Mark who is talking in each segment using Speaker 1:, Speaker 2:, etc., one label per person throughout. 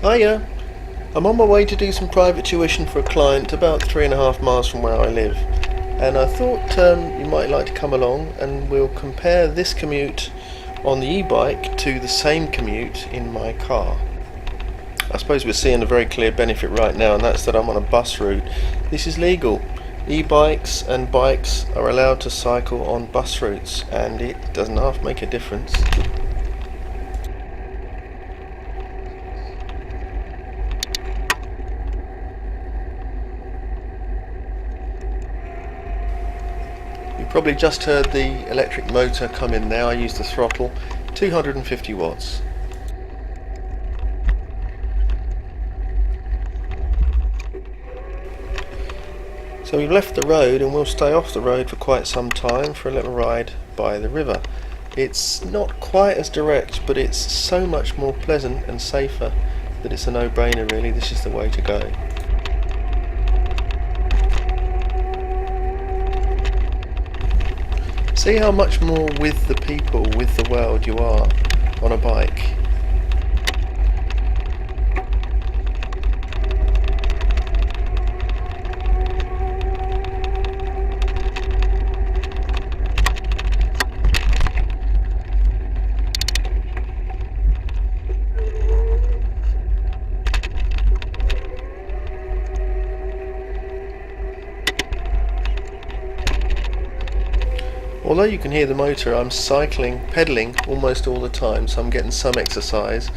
Speaker 1: Hiya! I'm on my way to do some private tuition for a client about 3.5 miles from where I live, and I thought you might like to come along and we'll compare this commute on the e-bike to the same commute in my car. I suppose we're seeing a very clear benefit right now, and that's that I'm on a bus route. This is legal. E-bikes and bikes are allowed to cycle on bus routes, and it doesn't half make a difference. You probably just heard the electric motor come in there. I use the throttle, 250 watts. So we've left the road and we'll stay off the road for quite some time for a little ride by the river. It's not quite as direct, but it's so much more pleasant and safer that it's a no-brainer really. This is the way to go. See how much more with the people, with the world you are on a bike. Although you can hear the motor, I'm pedalling almost all the time, so I'm getting some exercise.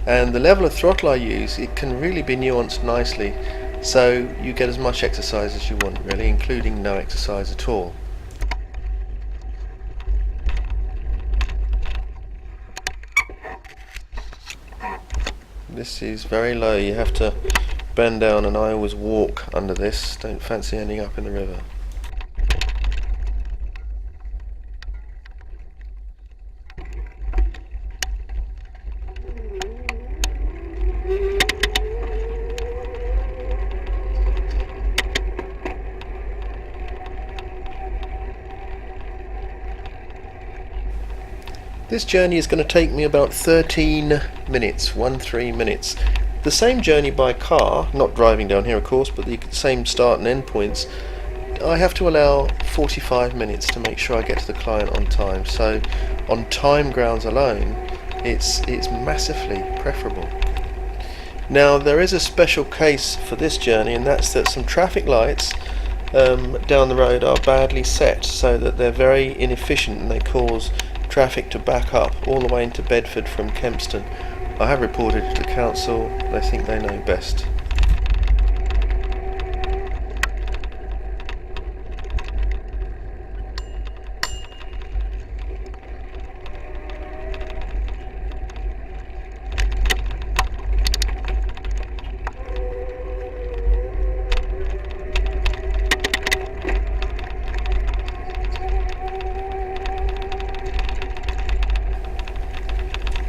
Speaker 1: And the level of throttle I use, it can really be nuanced nicely, so you get as much exercise as you want really, including no exercise at all. This is very low, you have to bend down, and I always walk under this, don't fancy ending up in the river. This journey is going to take me about 13 minutes, 13 minutes. The same journey by car, not driving down here of course, but the same start and end points, I have to allow 45 minutes to make sure I get to the client on time. So on time grounds alone, it's massively preferable. Now there is a special case for this journey, and that's that some traffic lights down the road are badly set so that they're very inefficient and they cause traffic to back up all the way into Bedford from Kempston. I have reported it to the council, they think they know best.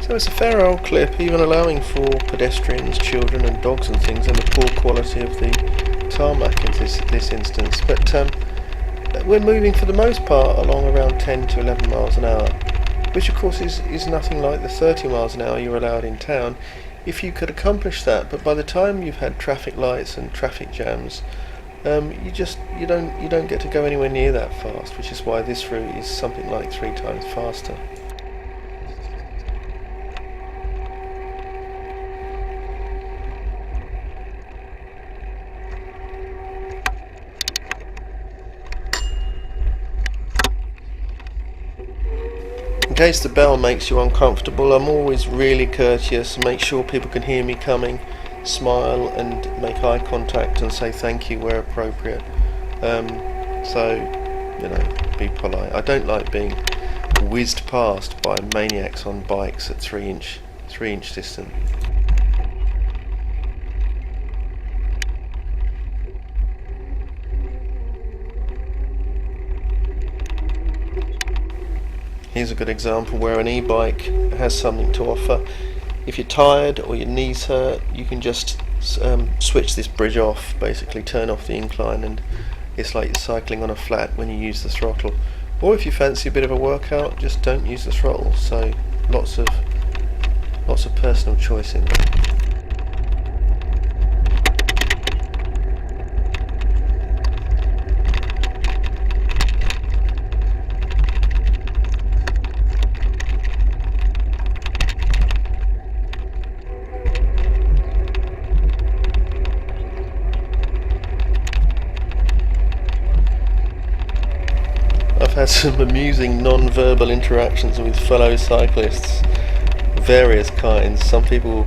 Speaker 1: So it's a fair old clip, even allowing for pedestrians, children and dogs and things, and the poor quality of the tarmac in this instance. But we're moving for the most part along around 10 to 11 miles an hour, which of course is nothing like the 30 miles an hour you're allowed in town if you could accomplish that. But by the time you've had traffic lights and traffic jams, you don't get to go anywhere near that fast, which is why this route is something like 3 times faster. In case the bell makes you uncomfortable, I'm always really courteous and make sure people can hear me coming, smile and make eye contact and say thank you where appropriate. So, be polite. I don't like being whizzed past by maniacs on bikes at 3-inch distance. Here's a good example where an e-bike has something to offer. If you're tired or your knees hurt, you can just switch this bridge off, basically turn off the incline, and it's like you're cycling on a flat when you use the throttle. Or if you fancy a bit of a workout, just don't use the throttle. So lots of personal choice in there. had some amusing non-verbal interactions with fellow cyclists, various kinds. Some people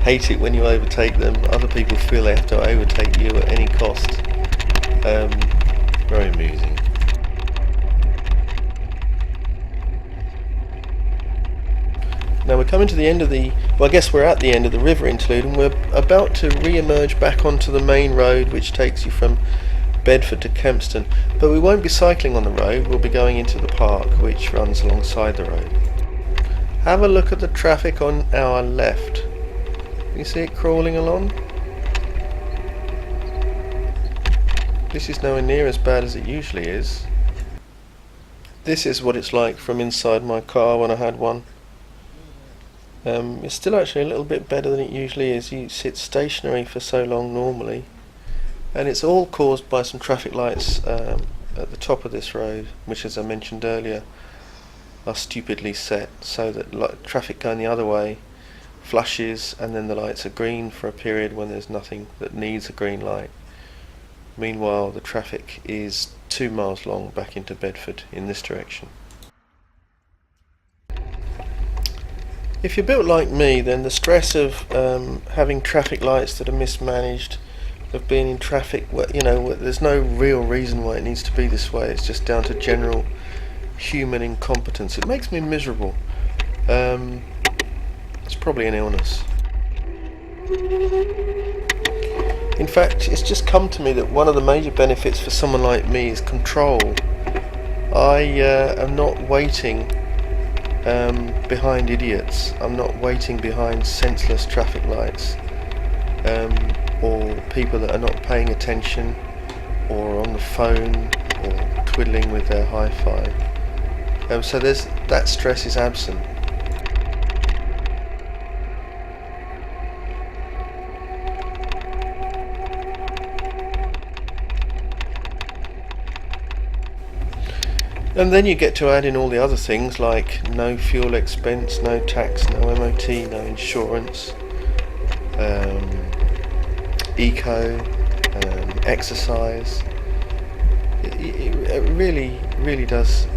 Speaker 1: hate it when you overtake them, other people feel they have to overtake you at any cost. Very amusing. Now we're coming to the end of I guess we're at the end of the river interlude, and we're about to re-emerge back onto the main road which takes you from Bedford to Kempston, but we won't be cycling on the road, we'll be going into the park which runs alongside the road. Have a look at the traffic on our left. You see it crawling along? This is nowhere near as bad as it usually is. This is what it's like from inside my car when I had one. It's still actually a little bit better than it usually is. You sit stationary for so long normally, and it's all caused by some traffic lights at the top of this road, which, as I mentioned earlier, are stupidly set so that traffic going the other way flashes and then the lights are green for a period when there's nothing that needs a green light. Meanwhile, the traffic is 2 miles long back into Bedford in this direction. If you're built like me, then the stress of having traffic lights that are mismanaged, of being in traffic where, there's no real reason why it needs to be this way, it's just down to general human incompetence. It makes me miserable. It's probably an illness. In fact, it's just come to me that one of the major benefits for someone like me is control. I am not waiting behind idiots. I'm not waiting behind senseless traffic lights, or people that are not paying attention, or on the phone, or twiddling with their hi-fi. So that stress is absent. And then you get to add in all the other things like no fuel expense, no tax, no MOT, no insurance, eco, exercise. It really does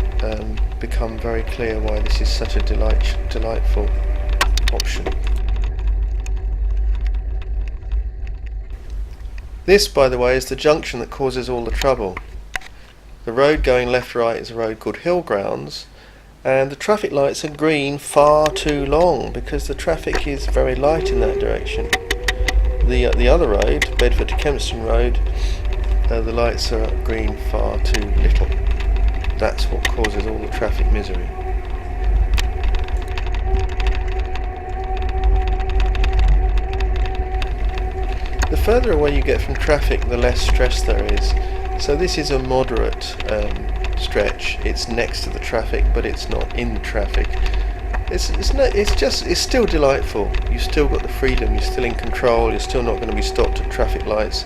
Speaker 1: become very clear why this is such a delightful option. This, by the way, is the junction that causes all the trouble. The road going left-right is a road called Hillgrounds, and the traffic lights are green far too long because the traffic is very light in that direction. The other road, Bedford to Kempston Road, the lights are green far too little. That's what causes all the traffic misery. The further away you get from traffic, the less stress there is. So this is a moderate stretch. It's next to the traffic, but it's not in the traffic. It's still delightful. You've still got the freedom. You're still in control. You're still not going to be stopped at traffic lights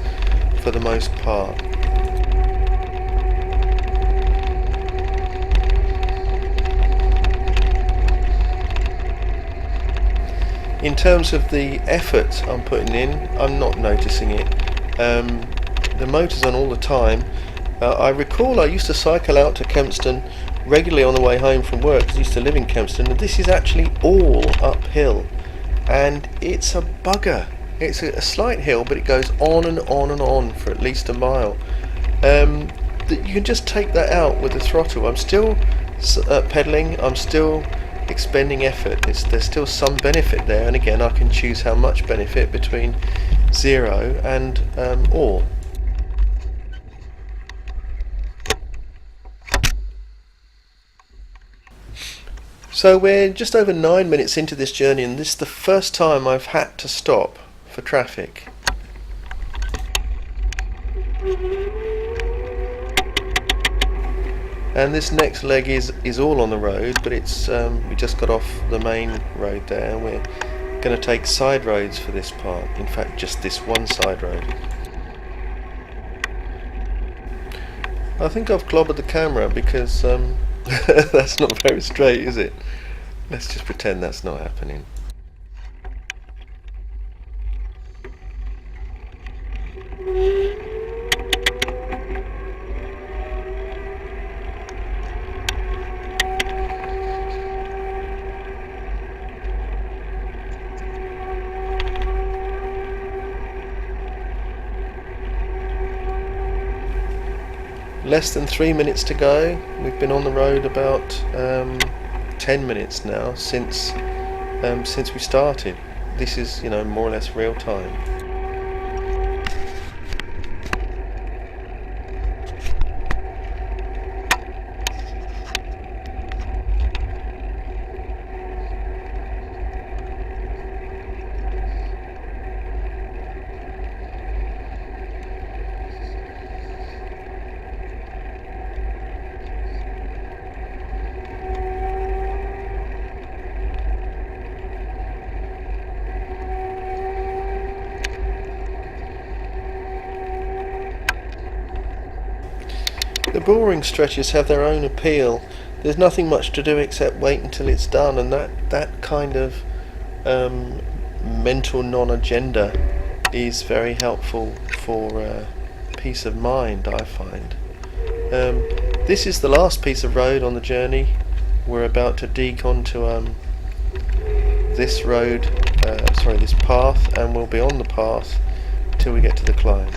Speaker 1: for the most part. In terms of the effort I'm putting in, I'm not noticing it. The motor's on all the time. I recall I used to cycle out to Kempston regularly on the way home from work because I used to live in Kempston, and this is actually all uphill, and it's a bugger. It's a slight hill, but it goes on and on and on for at least a mile. You can just take that out with the throttle. I'm still pedalling, I'm still expending effort. There's still some benefit there, and again I can choose how much benefit between 0 and all. So we're just over 9 minutes into this journey, and this is the first time I've had to stop for traffic. And this next leg is all on the road, but it's we just got off the main road there, and we're going to take side roads for this part. In fact, just this one side road. I think I've clobbered the camera because that's not very straight, is it? Let's just pretend that's not happening. less than 3 minutes to go. We've been on the road about 10 minutes now since we started. This is, more or less real time. The boring stretches have their own appeal. There's nothing much to do except wait until it's done, and that kind of mental non-agenda is very helpful for peace of mind, I find. This is the last piece of road on the journey. We're about to deke onto this path, and we'll be on the path till we get to the climb.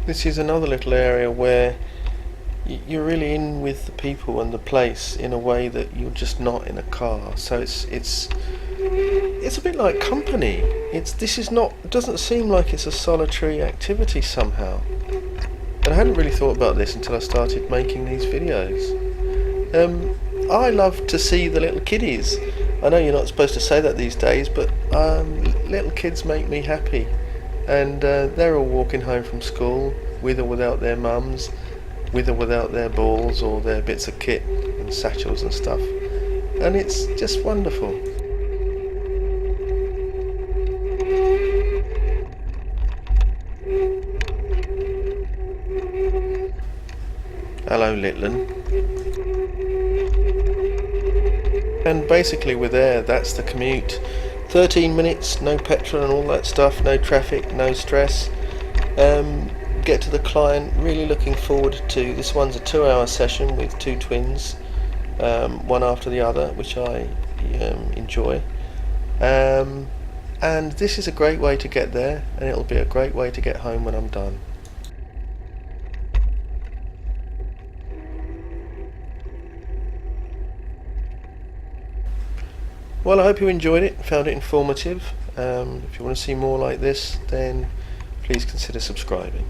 Speaker 1: This is another little area where you're really in with the people and the place in a way that you're just not in a car. So it's a bit like company. It doesn't seem like it's a solitary activity somehow. And I hadn't really thought about this until I started making these videos. I love to see the little kiddies. I know you're not supposed to say that these days, but little kids make me happy. And they're all walking home from school, with or without their mums, with or without their balls or their bits of kit and satchels and stuff. And it's just wonderful. Hello, Littlin. And basically we're there. That's the commute. 13 minutes, no petrol and all that stuff, no traffic, no stress. Get to the client, really looking forward to, this one's a 2-hour session with 2 twins, one after the other, which I enjoy. And this is a great way to get there, and it'll be a great way to get home when I'm done. Well, I hope you enjoyed it, found it informative. If you want to see more like this, then please consider subscribing.